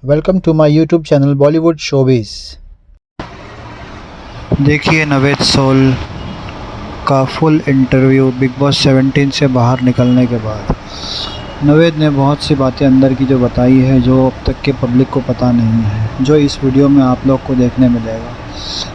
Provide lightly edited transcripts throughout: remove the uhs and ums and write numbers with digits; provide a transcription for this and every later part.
Welcome to my YouTube channel Bollywood showbiz. देखिए Navid Sole का full interview Bigg Boss 17 से बाहर निकलने के बाद। नवेद ने बहुत सी बातें अंदर की जो बताई है जो अब तक के पब्लिक को पता नहीं है, जो इस वीडियो में आप लोग को देखने मिलेगा।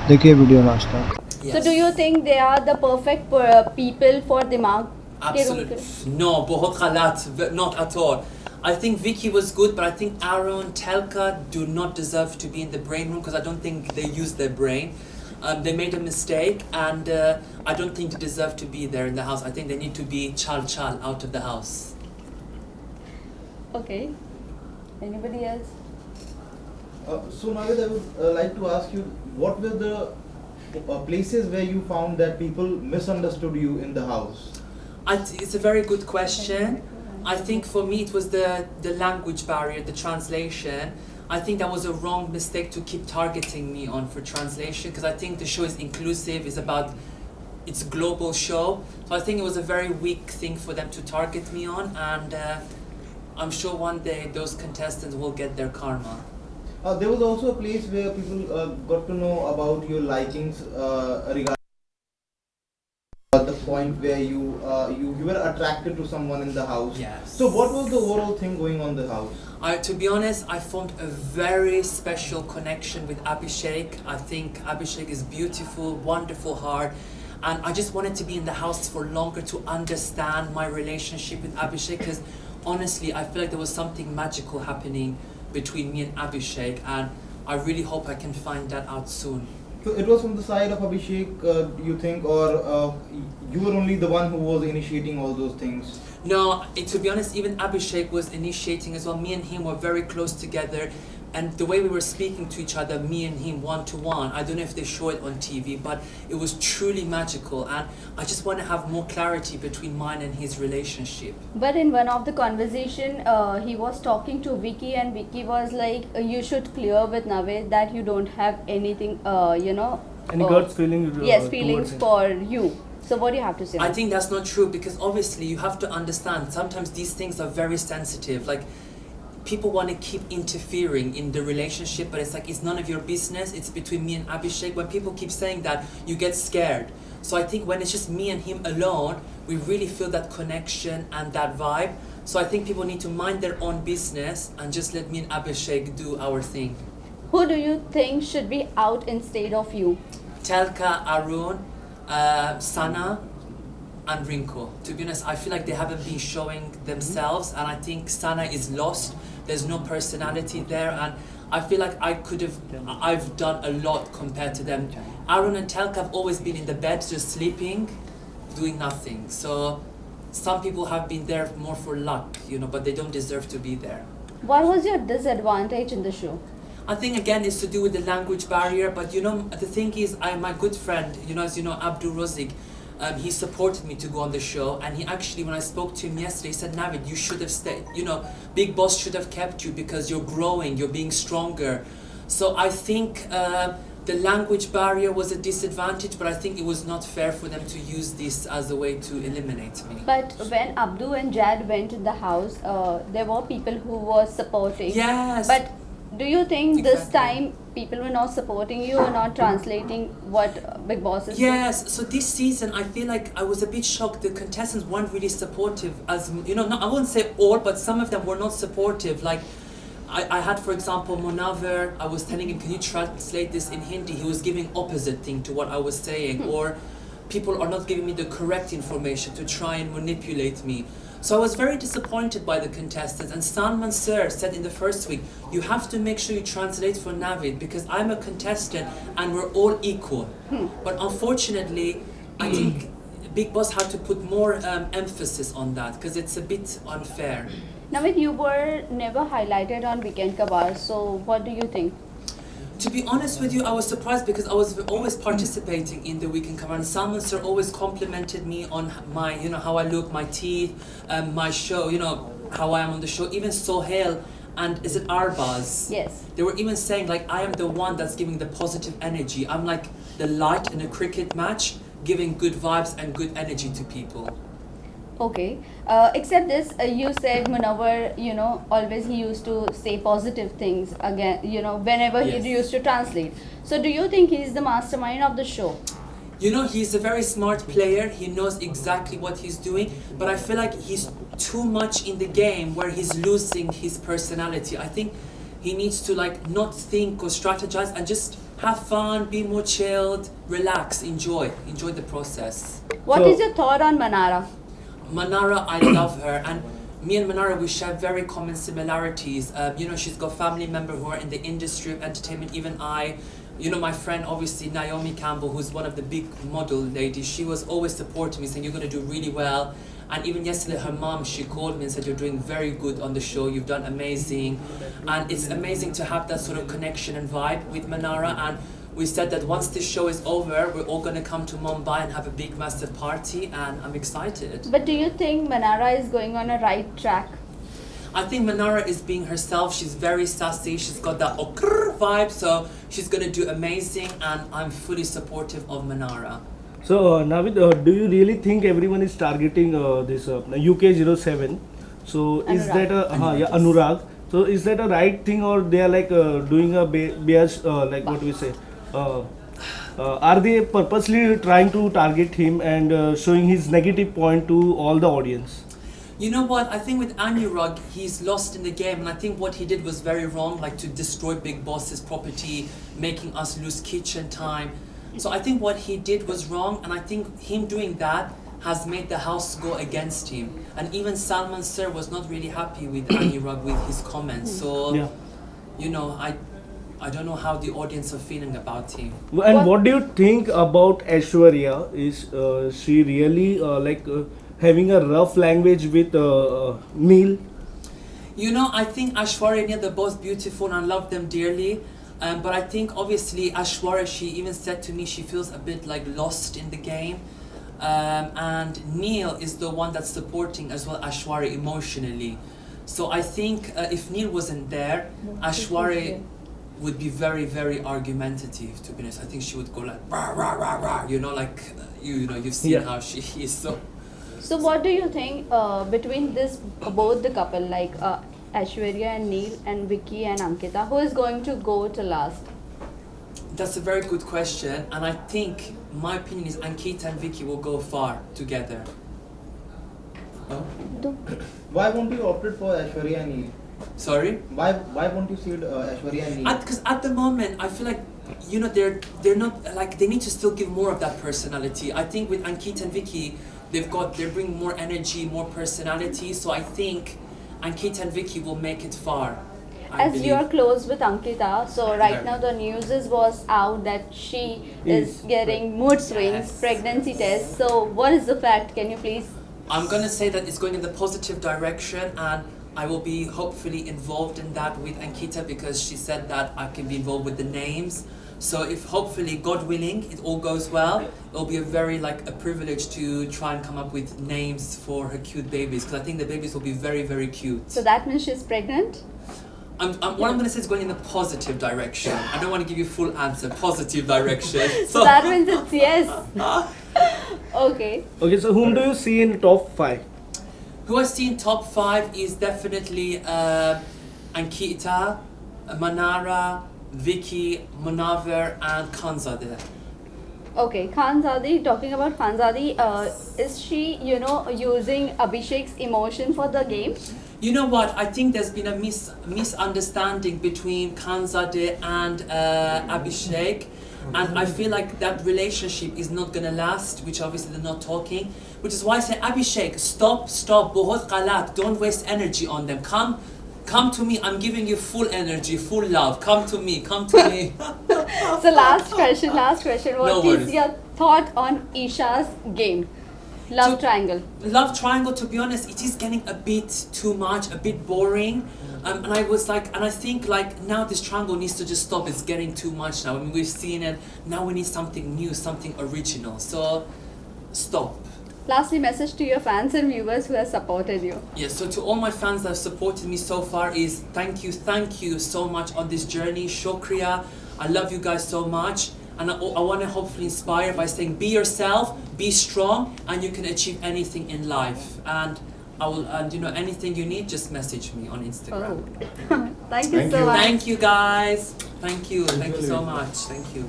देखिए वीडियो लास्ट तक। So do you think they are the perfect people for दिमाग के रूम के? No, बहुत गलत, not at all. I think Vicky was good, but I think Aaron, Telka do not deserve to be in the brain room because I don't think they used their brain. They made a mistake, and I don't think they deserve to be there in the house. I think they need to be chal out of the house. Okay. Anybody else? So Naved, I would like to ask you, what were the places where you found that people misunderstood you in the house? It's a very good question. I think for me it was the language barrier, the translation. I think that was a wrong mistake to keep targeting me on for translation, because I think the show is inclusive, it's a global show. So I think it was a very weak thing for them to target me on, and I'm sure one day those contestants will get their karma. There was also a place where people got to know about your likings regarding the point where you were attracted to someone in the house. Yes. So what was the overall thing going on in the house? To be honest, I formed a very special connection with Abhishek. I think Abhishek is beautiful, wonderful heart, and I just wanted to be in the house for longer to understand my relationship with Abhishek, because honestly, I feel like there was something magical happening between me and Abhishek, and I really hope I can find that out soon. So it was from the side of Abhishek, you think, or you were only the one who was initiating all those things? No, to be honest, even Abhishek was initiating as well. Me and him were very close together, and the way we were speaking to each other, me and him one to one, I don't know if they show it on TV, but it was truly magical, and I just want to have more clarity between mine and his relationship. But in one of the conversation, he was talking to Vicky, and Vicky was like, "You should clear with Naved that you don't have anything, Any gut feeling? Yes, feelings for you." So what do you have to say? I think that's not true, because obviously you have to understand sometimes these things are very sensitive. Like, people want to keep interfering in the relationship, but it's like it's none of your business. It's between me and Abhishek. When people keep saying that, you get scared. So I think when it's just me and him alone, we really feel that connection and that vibe. So I think people need to mind their own business and just let me and Abhishek do our thing. Who do you think should be out instead of you? Telka, Arun, Sana, and Rinko. To be honest, I feel like they haven't been showing themselves, and I think Sana is lost. There's no personality there, and I feel like I've done a lot compared to them. Arun and Telka have always been in the bed, just sleeping, doing nothing. So some people have been there more for luck, but they don't deserve to be there. What was your disadvantage in the show? I think again it's to do with the language barrier, but the thing is, my good friend, as you know, Abdul Razik, he supported me to go on the show, and he actually, when I spoke to him yesterday, he said, "Naved, you should have stayed. Big Boss should have kept you because you're growing, you're being stronger." So I think the language barrier was a disadvantage, but I think it was not fair for them to use this as a way to eliminate me. But when Abdu and Jad went in the house, there were people who were supporting. Yes. But do you think this Exactly. time people were not supporting you or not translating what Big Boss is doing? Yes, so this season I feel like I was a bit shocked. The contestants weren't really supportive, as I won't say all, but some of them were not supportive. Like I had, for example, Munawar. I was telling him, "Can you translate this in Hindi?" He was giving opposite thing to what I was saying, or people are not giving me the correct information to try and manipulate me. So I was very disappointed by the contestants, and Salman sir said in the first week, "You have to make sure you translate for Naved, because I'm a contestant and we're all equal." But unfortunately, I think Big Boss had to put more emphasis on that, because it's a bit unfair. Naved, you were never highlighted on Weekend Kabar, so what do you think? To be honest with you, I was surprised, because I was always participating in the Weekend Cover, and Salman sir always complimented me on my, how I look, my teeth, my show, how I am on the show. Even Sohail and is it Arbaz? Yes. They were even saying like I am the one that's giving the positive energy. I'm like the light in a cricket match, giving good vibes and good energy to people. Okay. Except this, you said Munawar, always he used to say positive things again, whenever Yes. he used to translate. So do you think he's the mastermind of the show? You know, he's a very smart player. He knows exactly what he's doing. But I feel like he's too much in the game where he's losing his personality. I think he needs to like not think or strategize and just have fun, be more chilled, relax, enjoy the process. What So- is your thought on Manara? Manara, I love her, and me and Manara, we share very common similarities. She's got family members who are in the industry of entertainment. Even I, my friend, obviously Naomi Campbell, who's one of the big model ladies. She was always supporting me, saying you're going to do really well. And even yesterday, her mom, she called me and said, you're doing very good on the show. You've done amazing, and it's amazing to have that sort of connection and vibe with Manara. And we said that once this show is over, we're all going to come to Mumbai and have a big, massive party, and I'm excited. But do you think Manara is going on a right track? I think Manara is being herself. She's very sassy. She's got that okrr vibe, so she's going to do amazing, and I'm fully supportive of Manara. So, Naved, do you really think everyone is targeting this UK07? So, is Anurag. that Anurag? So, is that a right thing, or they are like doing a bias, like what we say? Are they purposely trying to target him and showing his negative point to all the audience? You know what? I think with Anurag, he's lost in the game, and I think what he did was very wrong, like to destroy Bigg Boss's property, making us lose kitchen time. So I think what he did was wrong, and I think him doing that has made the house go against him. And even Salman Sir was not really happy with Anurag with his comments. So, Yeah. I don't know how the audience are feeling about him. And what do you think about Aishwarya? Is she really having a rough language with Neil? I think Aishwarya and Neil, they're both beautiful and I love them dearly. But I think obviously Aishwarya, she even said to me she feels a bit like lost in the game. And Neil is the one that's supporting as well Aishwarya emotionally. So I think if Neil wasn't there, Aishwarya would be very, very argumentative, to be honest. I think she would go like, rah, rah, rah, rah, you've seen Yeah. how she is. So what do you think between both the couple, like Aishwarya and Neil and Vicky and Ankita, who is going to go to last? That's a very good question, and I think my opinion is Ankita and Vicky will go far together. Why won't you opt it for Aishwarya and Neil? Sorry? Why won't you see Aishwarya and Neil? Because at the moment, I feel like they're not like they need to still give more of that personality. I think with Ankita and Vicky, they're bringing more energy, more personality. So I think Ankita and Vicky will make it far. I As believe. you are close with Ankita, so right Yeah. now the news was out that she is getting mood swings, Yes. pregnancy test. So what is the fact? Can you please? I'm gonna say that it's going in the positive direction, and I will be hopefully involved in that with Ankita because she said that I can be involved with the names. So if hopefully, God willing, it all goes well, it'll be a privilege to try and come up with names for her cute babies because I think the babies will be very, very cute. So that means she's pregnant. What I'm going to say is going in the positive direction. I don't want to give you full answer. Positive direction. So that means it's yes. Okay. Okay, so whom do you see in top 5? Who I see in top 5 is definitely Ankita, Manara, Vicky, Munawar, and Khanzadeh. Okay, Khanzadi, talking about Khanzadi, is she, using Abhishek's emotion for the game? You know what? I think there's been a misunderstanding between Khanzadeh and Abhishek. And I feel like that relationship is not going to last, which obviously they're not talking. Which is why I say, Abhishek, stop, bahut galat, don't waste energy on them. Come to me, I'm giving you full energy, full love. Come to me. So last question. What No is worries. your thought on Isha's game? Love triangle. Love triangle, to be honest, it is getting a bit too much, a bit boring. And I think now this triangle needs to just stop. It's getting too much now. I mean, we've seen it. Now we need something new, something original. So, stop. Lastly, message to your fans and viewers who have supported you. Yes, so to all my fans that have supported me so far is thank you so much on this journey. Shukriya. I love you guys so much. and I want to hopefully inspire by saying be yourself, be strong, and you can achieve anything in life. And I will, and you know, anything you need, just message me on Instagram. Oh. Thank you so much. Thank you guys. Thank you so much. Thank you.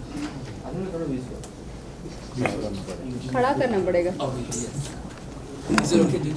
खड़ा करना पड़ेगा. Oh yes. Is it okay? Did you?